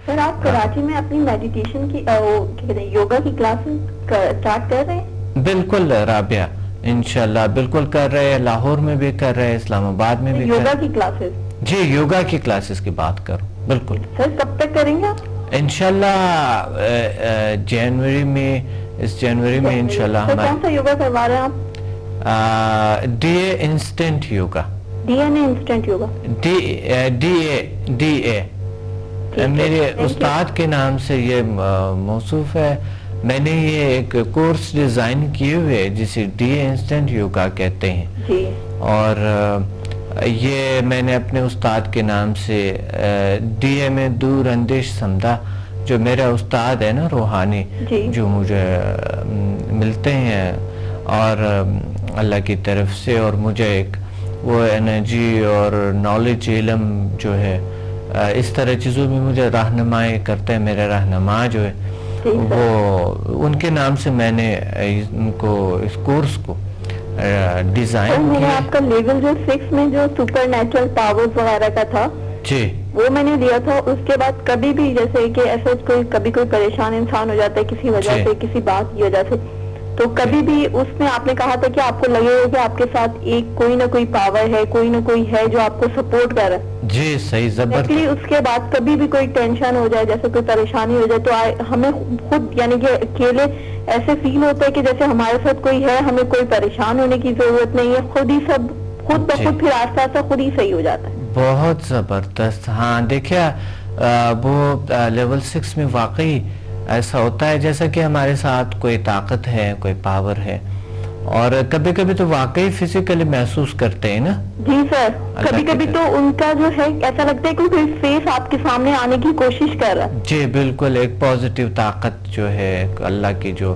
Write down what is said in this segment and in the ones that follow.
سر آپ کراچی میں اپنی میڈیٹیشن کی یوگا کی کلاسز اسٹارٹ کر رہے ہیں؟ بالکل رابعہ، انشاءاللہ بالکل کر رہے ہیں، لاہور میں بھی کر رہے ہیں، اسلام آباد میں بھی یوگا کی کلاسز؟ جی یوگا کی کلاسز کی بات کروں بالکل۔ سر کب تک کریں گے آپ؟ انشاءاللہ جنوری میں، اس جنوری میں انشاءاللہ ہمارے کون سا یوگا کروا رہے ہیں آپ؟ D A instant yoga. D N A instant yoga? D A میرے استاد کے نام سے یہ موصوف ہے۔ میں نے یہ ایک کورس ڈیزائن کیے ہوئے جسے ڈی اے انسٹنٹ یوگا کہتے ہیں جی، اور یہ میں نے اپنے استاد کے نام سے ڈی اے میں دور اندیش سمدھا، جو میرا استاد ہے نا روحانی، جو مجھے ملتے ہیں اور اللہ کی طرف سے، اور مجھے ایک وہ انرجی اور نالج علم جو ہے اس طرح چیزوں میں مجھے رہنمائی کرتے ہیں، میرے رہنما جو ہے وہ ان کے نام سے میں نے ان کو اس کورس کو ڈیزائن کیا۔ آپ کا لیول جو 6 میں جو سپر نیچرل پاورز وغیرہ کا تھا جی، وہ میں نے دیا تھا۔ اس کے بعد کبھی بھی جیسے کہ ایسے کبھی کوئی پریشان انسان ہو جاتا ہے کسی وجہ سے، کسی بات کی وجہ سے، تو کبھی بھی اس میں آپ نے کہا تھا کہ آپ کو لگے گا کہ آپ کے ساتھ ایک کوئی نہ کوئی پاور ہے، کوئی نہ کوئی ہے جو آپ کو سپورٹ کر رہا ہے۔ جی صحیح، زبردست۔ اس کے بعد کبھی بھی کوئی ٹینشن ہو جائے، جیسے کوئی پریشانی ہو جائے، تو ہمیں خود یعنی کہ اکیلے ایسے فیل ہوتا ہے کہ جیسے ہمارے ساتھ کوئی ہے، ہمیں کوئی پریشان ہونے کی ضرورت نہیں ہے، خود ہی سب خود بخود پھر آہستہ آہستہ خود ہی صحیح ہو جاتا ہے۔ بہت زبردست۔ ہاں دیکھیں وہ لیول 6 میں واقعی ایسا ہوتا ہے جیسا کہ ہمارے ساتھ کوئی طاقت ہے، کوئی پاور ہے، اور کبھی کبھی تو واقعی فزیکلی محسوس کرتے ہیں نا۔ جی سر، کبھی کبھی تو ان کا جو ہے ایسا لگتا ہے کہ کوئی فیس آپ کے سامنے آنے کی کوشش کر رہا ہے۔ جی بالکل، ایک پازیٹیو طاقت جو ہے اللہ کی جو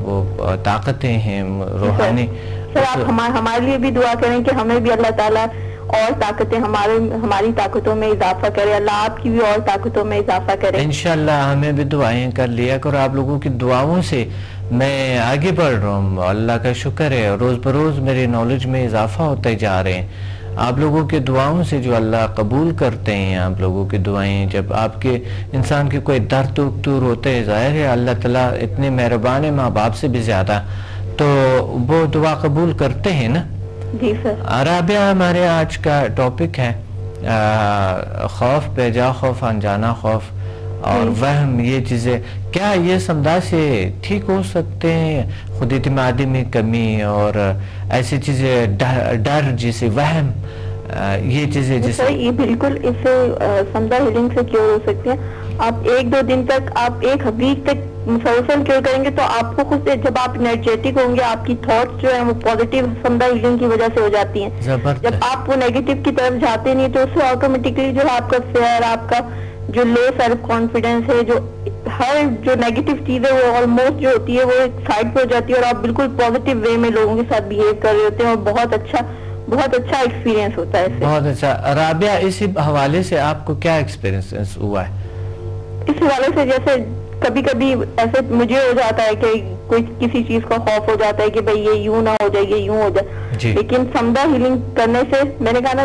وہ طاقتیں ہیں روحانی۔ سر آپ ہمارے لیے بھی دعا کریں کہ ہمیں بھی اللہ تعالیٰ اور طاقتیں ہماری طاقتوں میں اضافہ کرے، اللہ آپ کی بھی اور طاقتوں میں اضافہ کرے انشاءاللہ۔ ہمیں بھی دعائیں کر لیا کرو، آپ لوگوں کی دعاؤں سے میں آگے بڑھ رہا ہوں، اللہ کا شکر ہے، روز بروز میری نالج میں اضافہ ہوتے جا رہے ہیں آپ لوگوں کے دعاؤں سے، جو اللہ قبول کرتے ہیں آپ لوگوں کی دعائیں۔ جب آپ کے انسان کے کوئی درد دور ہوتے ہیں، ظاہر ہے اللہ تعالیٰ اتنے مہربان ہے، ماں باپ سے بھی زیادہ، تو وہ دعا قبول کرتے ہیں نا۔ جی سر۔ رابعہ، ہمارے آج کا ٹاپک ہے خوف، بے جا خوف، انجانا خوف اور وہم، یہ چیزیں کیا یہ سمجھا سے ٹھیک ہو سکتے ہیں؟ خود اعتمادی میں کمی اور ایسی چیزیں، ڈر جیسے وہم، یہ چیزیں جیسے یہ بالکل اس سے سمجھا ہیلنگ سے کیور ہو سکتے ہیں۔ آپ 1-2 دن تک، آپ 1 ویک تک مسلسل کیور کریں گے تو آپ کو خود سے، جب آپ انرجیٹک ہوں گے، آپ کی تھاٹس جو ہیں وہ پازیٹیو سمجھا ہیلنگ کی وجہ سے ہو جاتی ہیں۔ جب آپ وہ نیگیٹو کی طرف جاتے نہیں تو اس سے آٹومیٹکلی جو ہے آپ کا فیئر، آپ کا جو لو سیلف کانفیڈنس ہے، جو ہر جو نیگیٹو چیز ہے وہ آلموسٹ جو ہوتی ہے وہ ایک سائڈ پہ ہو جاتی ہے، اور آپ بالکل پازیٹیو وے میں لوگوں کے ساتھ بہیو کر رہے ہوتے ہیں، اور بہت اچھا ایکسپیرینس ہوتا ہے اس سے۔ بہت اچھا۔ رابعہ، اسی حوالے سے آپ کو کیا ایکسپیرینس ہوا ہے؟ اس حوالے سے جیسے کبھی کبھی ایسے مجھے ہو جاتا ہے کہ کوئی کسی چیز کا خوف ہو جاتا ہے کہ بھئی یہ یوں نہ ہو جائے، یہ یوں ہو جائے، لیکن سمدھا ہیلنگ کرنے سے میں نے کہا نا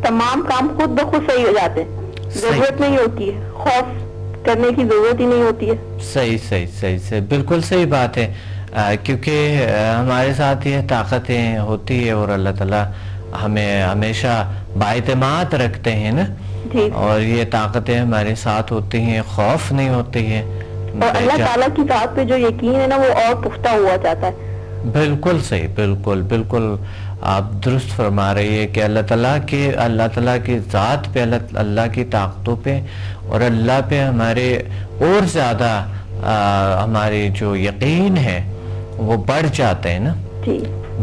تمام کام خود بخود صحیح ہو جاتے ہیں، ضرورت نہیں ہوتی ہے، خوف کرنے کی ضرورت ہی نہیں ہوتی ہے۔ صحیح، بالکل صحیح بات ہے، کیونکہ ہمارے ساتھ یہ طاقتیں ہوتی ہے اور اللہ تعالیٰ ہمیں ہمیشہ باعتماد رکھتے ہیں نا، اور یہ طاقتیں ہمارے ساتھ ہوتی ہیں، خوف نہیں ہوتی ہے، اور اللہ تعالیٰ کی ذات پہ جو یقین ہے نا وہ اور پختہ ہوا جاتا ہے۔ بالکل صحیح، بالکل آپ درست فرما رہی ہے کہ اللہ تعالیٰ کی ذات پہ، اللہ کی طاقتوں پہ اور اللہ پہ ہمارے اور زیادہ ہمارے جو یقین ہے وہ بڑھ جاتے ہیں نا،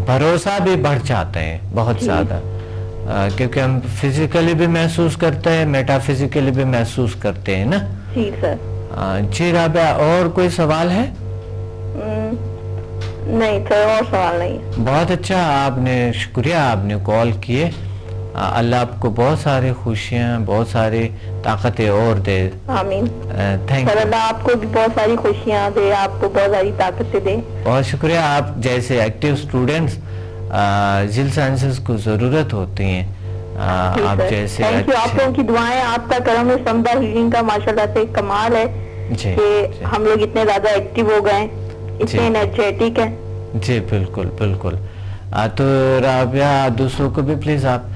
بھروسہ بھی بڑھ جاتے ہیں بہت زیادہ، کیونکہ ہم فزیکلی بھی محسوس کرتے ہیں، میٹا فزیکلی بھی محسوس کرتے ہیں نا۔ جی سر۔ جی رابعہ، اور کوئی سوال ہے؟ نہیں سر، اور سوال نہیں ہے۔ بہت اچھا، آپ نے شکریہ، آپ نے کال کیے، اللہ آپ کو بہت ساری خوشیاں، بہت ساری طاقتیں اور دے۔ آمین۔ Thank you. اللہ آپ کو بھی بہت ساری خوشیاں دے، آپ کو بہت ساری طاقتیں دے۔ بہت شکریہ۔ آپ جیسے ایکٹیو اسٹوڈنٹس جل سائنسز کو ضرورت ہوتی ہیں، آپ جیسے تھینک یو. آپ لوگوں کی دعائیں, آپ کا کرم ہے, سمدہ ہیلنگ کا ماشاءاللہ سے کمال ہے کہ ہم لوگ اتنے زیادہ ایکٹیو ہو گئے, اتنے انرجیٹک ہیں. جی بالکل بالکل. تو رابعہ دوسروں کو بھی پلیز آپ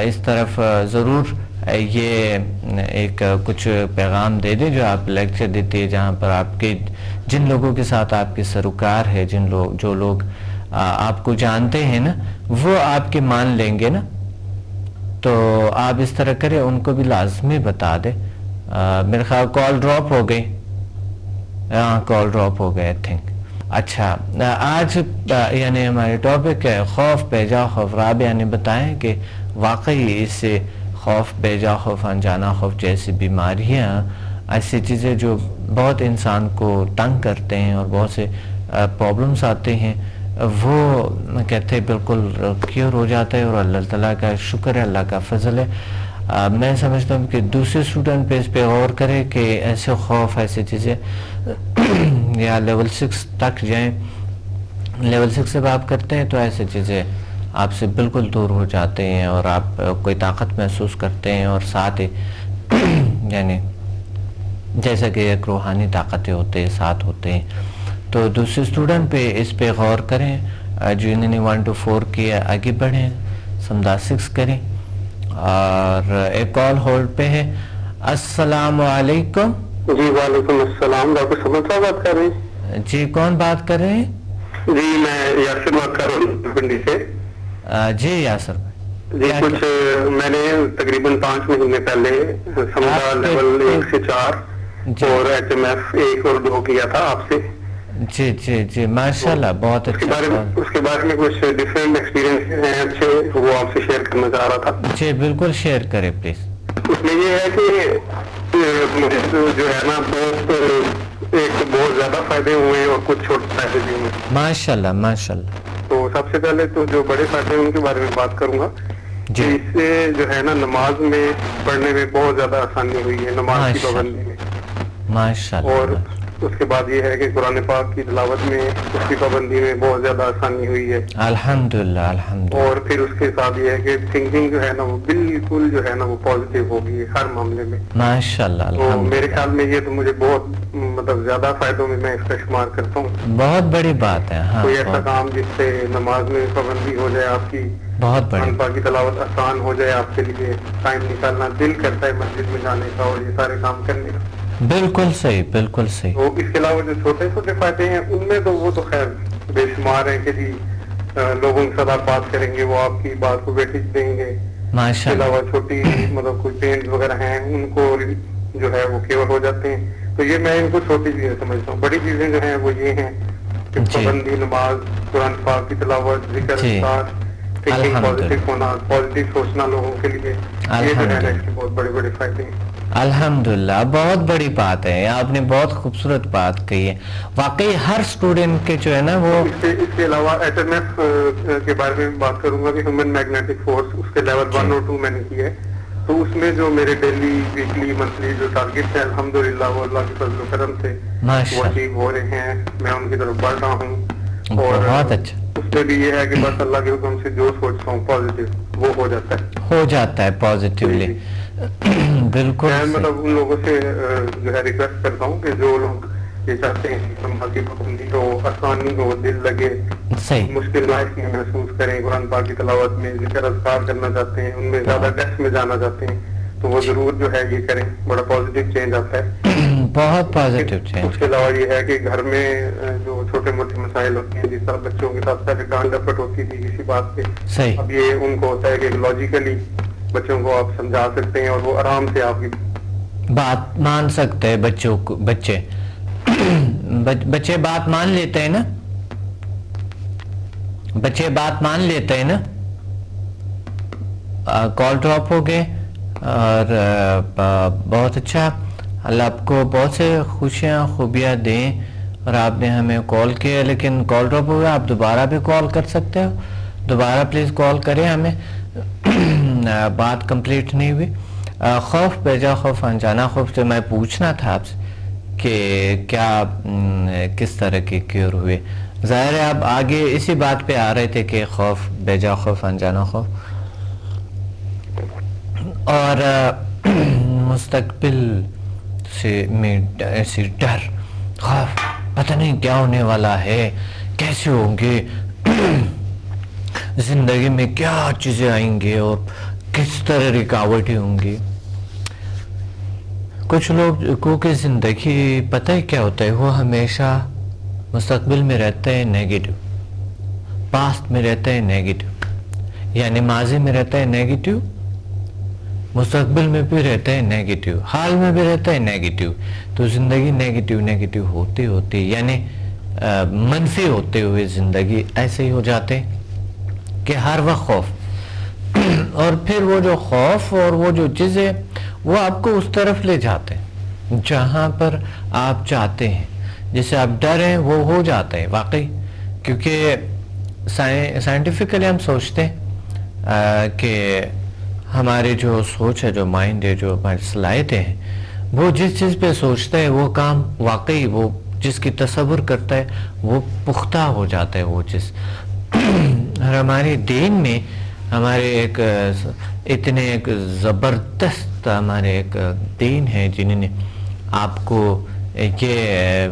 اس طرف ضرور یہ ایک کچھ پیغام دے دیں جو آپ لیکچر دیتی ہے, جہاں پر آپ کے جن لوگوں کے ساتھ آپ کی سروکار ہے, جو لوگ آپ کو جانتے ہیں نا, وہ آپ کے مان لیں گے نا, تو آپ اس طرح کریں, ان کو بھی لازمی بتا دیں. میرے خیال کال ڈراپ ہو گئی, ہاں کال ڈراپ ہو گئے آئی تھنک. اچھا, آج یعنی ہمارے ٹاپک ہے خوف بیجا خوف. رابعہ نے بتائیں کہ واقعی اس سے خوف بیجا خوف, انجانا خوف جیسی بیماریاں, ایسی چیزیں جو بہت انسان کو تنگ کرتے ہیں اور بہت سے پرابلمس آتے ہیں, وہ کہتے ہیں بالکل کیور ہو جاتا ہے. اور اللہ تعالیٰ کا شکر ہے, اللہ کا فضل ہے. میں سمجھتا ہوں کہ دوسرے اسٹوڈنٹ پہ اس پہ غور کرے کہ ایسے خوف, ایسی چیزیں یا لیول 6 تک جائیں, لیول 6 سے بات کرتے ہیں تو ایسی چیزیں آپ سے بالکل دور ہو جاتے ہیں اور آپ کوئی طاقت محسوس کرتے ہیں, اور ساتھ ہی یعنی جیسا کہ ایک روحانی طاقتیں ہوتے ہیں ساتھ ہوتے ہیں. تو دوسرے اسٹوڈنٹ پہ اس پہ غور کریں, جو انہوں نے 1 to 4 کیا آگے بڑھیں, سمدہ 6 کریں. اور ایک کال ہولڈ پہ ہے. السلام علیکم. جی وعلیکم السلام. ڈاکٹر سمد صاحب بات کر رہے ہیں؟ جی کون بات کر رہے ہیں؟ جی میں یاسر بات کر رہا ہوں پنڈی سے. جی یاسر جی, کچھ میں نے تقریباً 5 مہینے پہلے سمدہ لیول 1 سے 4 اور HMF 1 اور 2 کیا تھا آپ سے. جی جی جی ماشاءاللہ, بہت اچھا. اس کے بارے میں کچھ ڈفرینٹ ایکسپیرینس ہیں اچھے, وہ آپ سے شیئر کرنا چاہ رہا تھا. جی بالکل شیئر کریں پلیز. اس میں یہ ہے کہ مجھے جو ہے نا بہت زیادہ فائدے ہوئے ہیں اور کچھ چھوٹے فائدے بھی ہوئے. ماشاءاللہ ماشاءاللہ. تو سب سے پہلے تو جو بڑے فائدے ہیں ان کے بارے میں بات کروں گا. جی, اس سے جو ہے نا نماز میں پڑھنے میں بہت زیادہ آسانی ہوئی ہے, نماز کی پابندی میں ماشاءاللہ. اور اس کے بعد یہ ہے کہ قرآن پاک کی تلاوت میں اس کی پابندی میں بہت زیادہ آسانی ہوئی ہے الحمدللہ الحمدللہ. اور پھر اس کے ساتھ یہ ہے کہ تھنکنگ جو ہے نا وہ بالکل جو ہے نا وہ پازیٹیو ہوگی ہر معاملے میں ماشاءاللہ. تو میرے خیال میں یہ تو مجھے بہت مطلب زیادہ فائدوں میں اس کا شمار کرتا ہوں. بہت بڑی بات ہے. ہاں, کوئی ایسا کام جس سے نماز میں پابندی ہو جائے آپ کی, بہت بڑی قرآن پاک کی تلاوت آسان ہو جائے آپ کے لیے, ٹائم نکالنا دل کرتا ہے مسجد میں جانے کا اور یہ سارے کام کرنے کا. بالکل صحیح بالکل صحیح. تو اس کے علاوہ جو چھوٹے چھوٹے فائدے ہیں ان میں تو وہ تو خیر بے شمار ہیں کہ جی لوگوں کے ساتھ آپ بات کریں گے وہ آپ کی بات کو ویٹیج دیں گے. اس کے علاوہ چھوٹی مطلب کوئی پینٹ وغیرہ ہیں ان کو جو ہے وہ کیور ہو جاتے ہیں. تو یہ میں ان کو چھوٹی چیزیں سمجھتا ہوں. بڑی چیزیں جو ہیں وہ یہ ہیں کہ پابندی, نماز, قرآن پاک کی تلاوت, ذکر, تھنکنگ, پازیٹیو ہونا, پازیٹیو سوچنا لوگوں کے لیے, یہ جو ہے نا اس کے بہت بڑے بڑے فائدے ہیں. الحمدللہ, بہت بڑی بات ہے, آپ نے بہت خوبصورت بات کہی ہے. واقعی ہر اسٹوڈنٹ کے جو ہے نا وہ اس کے علاوہ HMF کے بارے میں بات کروں گا کہ ہیومن میگنیٹک فورس, اس کے لیول 1 اور 2 میں نے کیا ہے. تو اس میں جو میرے ڈیلی, ویکلی, منتھلی جو ٹارگیٹ ہے الحمدللہ وہ اللہ کے فضل و کرم سے وہ اچیو ہو رہے ہیں. میں ان کی طرف بڑھ رہا ہوں. اور بہت اچھا. اس میں بھی یہ ہے کہ بس اللہ کے حکم سے جو سوچتا ہوں پازیٹیو وہ ہو جاتا ہے پازیٹیولی. بالکل. میں مطلب ان لوگوں سے جو ہے ریکویسٹ کرتا ہوں کہ جو لوگ یہ چاہتے ہیں کہ نماز کی پابندی ہو, آسانی ہو, دل لگے, مشکل لائف میں محسوس کریں, قرآن پاک کی تلاوت میں ذکر اذکار کرنا چاہتے ہیں, ان میں زیادہ ڈیپتھ میں جانا چاہتے ہیں, تو وہ ضرور جو ہے یہ کریں. بڑا پازیٹیو چینج آتا ہے, بہت پازیٹیو چینج. اس کے علاوہ یہ ہے کہ گھر میں جو چھوٹے موٹے مسائل ہوتے ہیں, جس طرح بچوں کے ساتھ پہلے ڈانٹ ڈپٹ ہوتی تھی کسی بات پہ, اب یہ ان کو ہوتا ہے کہ لاجیکلی بچوں کو آپ سمجھا سکتے ہیں اور وہ آرام سے آپ کی بات مان سکتے ہیں. بچوں کو بچے بات مان لیتے ہیں نا, بچے بات مان لیتے ہیں نا. کال ڈراپ ہو گئے اور بہت اچھا, اللہ آپ کو بہت سے خوشیاں خوبیاں دیں. اور آپ نے ہمیں کال کیا لیکن کال ڈراپ ہو گیا, آپ دوبارہ بھی کال کر سکتے ہو, دوبارہ پلیز کال کریں ہمیں. بات کمپلیٹ نہیں ہوئی. خوف بیجا خوف انجانا خوف سے میں پوچھنا تھا آپ سے کہ کیا کس طرح کے کیور ہوئے. ظاہر ہے آپ آگے اسی بات پہ آ رہے تھے کہ خوف بیجا خوف انجانا خوف. اور مستقبل سے میں ایسی ڈر خوف پتہ نہیں کیا ہونے والا ہے, کیسے ہوں گے, زندگی میں کیا چیزیں آئیں گے اور کس طرح رکاوٹیں ہوں گی. کچھ لوگوں کی زندگی پتہ ہے کیا ہوتا ہے, وہ ہمیشہ مستقبل میں رہتا ہے نیگیٹو, پاسٹ میں رہتا ہے نیگیٹو, یعنی ماضی میں رہتا ہے نیگیٹو, مستقبل میں بھی رہتا ہے نیگیٹو, حال میں بھی رہتا ہے نیگیٹو. تو زندگی نیگیٹو ہوتی ہوتی یعنی منفی ہوتے ہوئے زندگی ایسے ہی ہو جاتے کہ ہر وقت خوف, اور پھر وہ جو خوف اور وہ جو چیزیں وہ آپ کو اس طرف لے جاتے ہیں جہاں پر آپ چاہتے ہیں, جسے آپ ڈر ہیں وہ ہو جاتا ہے واقعی. کیونکہ سائنٹیفکلی ہم سوچتے ہیں کہ ہماری جو سوچ ہے, جو مائنڈ ہے, جو ہماری صلاحیتیں ہیں, وہ جس چیز پہ سوچتا ہے وہ کام واقعی وہ جس کی تصور کرتا ہے وہ پختہ ہو جاتا ہے وہ چیز. اور ہمارے دین میں ہمارے ایک اتنے ایک زبردست ہمارے ایک دین ہے جنہوں نے آپ کو یہ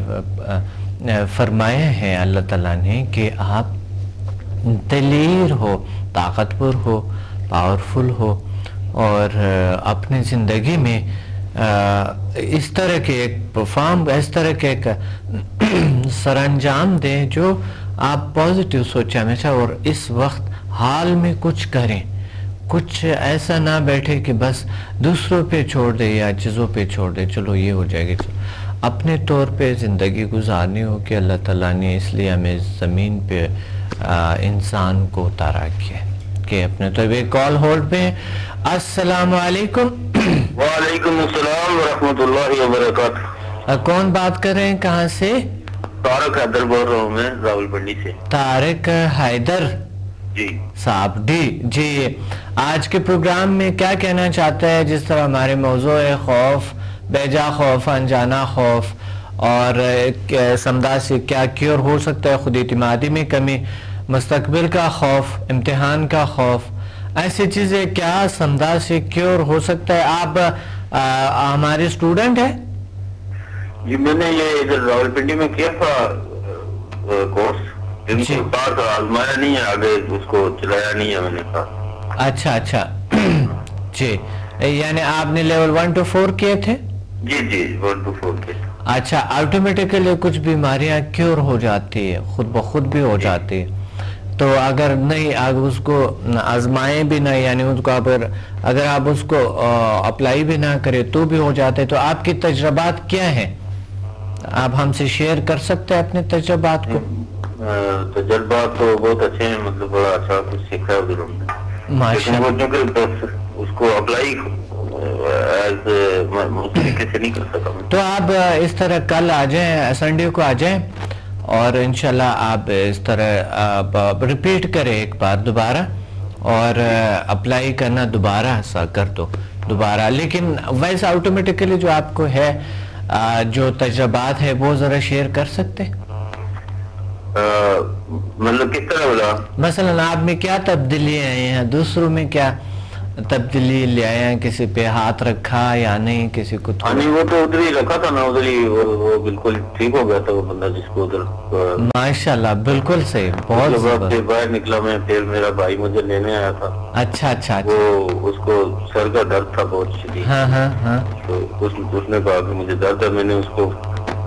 فرمایا ہے اللہ تعالیٰ نے کہ آپ دلیر ہو, طاقتور ہو, پاورفل ہو, اور اپنی زندگی میں اس طرح کے ایک پرفارم, اس طرح کے ایک سر انجام دیں جو آپ پازیٹیو سوچیں ہمیشہ, اور اس وقت حال میں کچھ کریں, کچھ ایسا نہ بیٹھے کہ بس دوسروں پہ چھوڑ دے یا چیزوں پہ چھوڑ دے, چلو یہ ہو جائے گی. اپنے طور پہ زندگی گزارنی ہو کہ اللہ تعالیٰ نے اس لیے ہمیں زمین پہ انسان کو اتارا کیا کہ اپنے طور پہ. کال ہولڈ پہ. السلام علیکم. وعلیکم السلام ورحمۃ اللہ وبرکاتہ. کون بات کر رہے ہیں, کہاں سے؟ طارق حیدر بول رہا ہوں میں راول پنڈی سے. طارق حیدر جی صاحب, جی آج کے پروگرام میں کیا کہنا چاہتا ہے؟ جس طرح ہمارے موضوع ہے خوف, بیجا خوف, انجانا خوف, اور سمدھا سے کیا کیور ہو سکتا ہے, خود اعتمادی میں کمی, مستقبل کا خوف, امتحان کا خوف, ایسی چیزیں کیا سمدھا سے کیور ہو سکتا ہے؟ آپ ہمارے اسٹوڈنٹ ہیں؟ جی میں نے یہ ادھر راول پنڈی میں کیا تھا کورس, آزمایا نہیں ہے, آگے اس کو چلایا نہیں ہے میں نے کہا. اچھا جی, یعنی آپ نے لیول 1 to 4 کیے تھے؟ جی 1 to 4 کیے. اچھا, آٹومیٹیکلی کچھ بیماریاں کیور ہو جاتی ہے, خود بخود بھی ہو جاتی ہے. تو اگر نہیں اگر اس کو آزمائیں بھی نہیں, یعنی اس کو اگر آپ اس کو اپلائی بھی نہ کریں تو بھی ہو جاتے ہیں, تو آپ کی تجربات کیا ہیں؟ آپ ہم سے شیئر کر سکتے ہیں اپنے تجربات کو؟ تجربات تو بہت اچھے ہیں, مطلب بڑا اچھا کچھ سیکھا ہے ادھر ہم نے. ماشاءاللہ. اس کو اپلائی طریقے سے نہیں کر سکا. تو آپ اس طرح کل آ جائیں, سنڈے کو آ جائیں, اور انشاءاللہ آپ اس طرح ریپیٹ کریں ایک بار دوبارہ, اور اپلائی کرنا دوبارہ سا کر دو دوبارہ. لیکن ویسے آٹومیٹیکلی جو آپ کو ہے جو تجربات ہے وہ ذرا شیئر کر سکتے؟ مطلب کس طرح بولا؟ مثلا آپ میں کیا تبدیلی آئی ہیں, دوسروں میں کیا تبدیلی لے آئے ہیں, کسی پہ ہاتھ رکھا یا نہیں, کسی کو نہیں وہ تو ادھر ہی رکھا تھا نا, ادھر ہی وہ بالکل ٹھیک ہو گیا تھا وہ بندہ جس کو ادھر. ماشاءاللہ بالکل صحیح, بہت باہر نکلا میں, پھر میرا بھائی مجھے لینے آیا تھا. اچھا وہ اس کو سر کا درد تھا بہت شدید. ہاں تو اس نے کہا کہ مجھے درد ہے, میں نے اس کو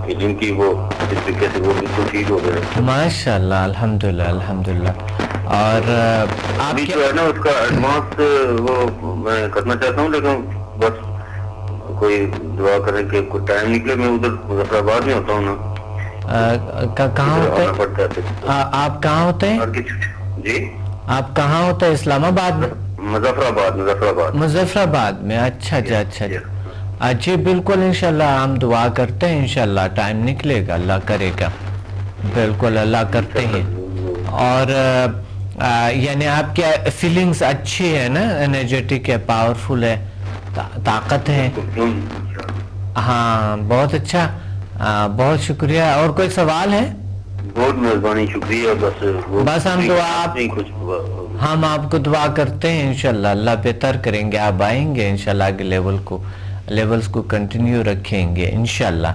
علم کی, وہ اس طریقے سے وہ بالکل ٹھیک ہو گیا. ماشاءاللہ الحمدللہ. اور ابھی جو ہے نا اس کا ایڈوانس وہ میں کرنا چاہتا ہوں, لیکن بس کوئی دعا کریں کہ کوئی ٹائم نکلے. میں ادھر مظفر آباد میں ہوتا ہوں نا. کہاں ہوتے ہیں آپ؟ کہاں ہوتے ہیں جی آپ؟ کہاں ہوتے ہیں؟ اسلام آباد میں؟ مظفر آباد میں. اچھا جی بالکل, انشاءاللہ ہم دعا کرتے ہیں, انشاءاللہ ٹائم نکلے گا, اللہ کرے گا, بالکل اللہ کرتے ہیں. اور یعنی آپ کی فیلنگز اچھی ہے نا, انرجیٹک ہے, پاورفل ہے, طاقت ہے. ہاں بہت اچھا, بہت شکریہ. اور کوئی سوال ہے؟ بہت مہربانی، شکریہ. بس ہم آپ کو دعا کرتے ہیں انشاءاللہ اللہ بہتر کریں گے. آپ آئیں گے انشاءاللہ آگے لیولز کو کنٹینیو رکھیں گے انشاءاللہ.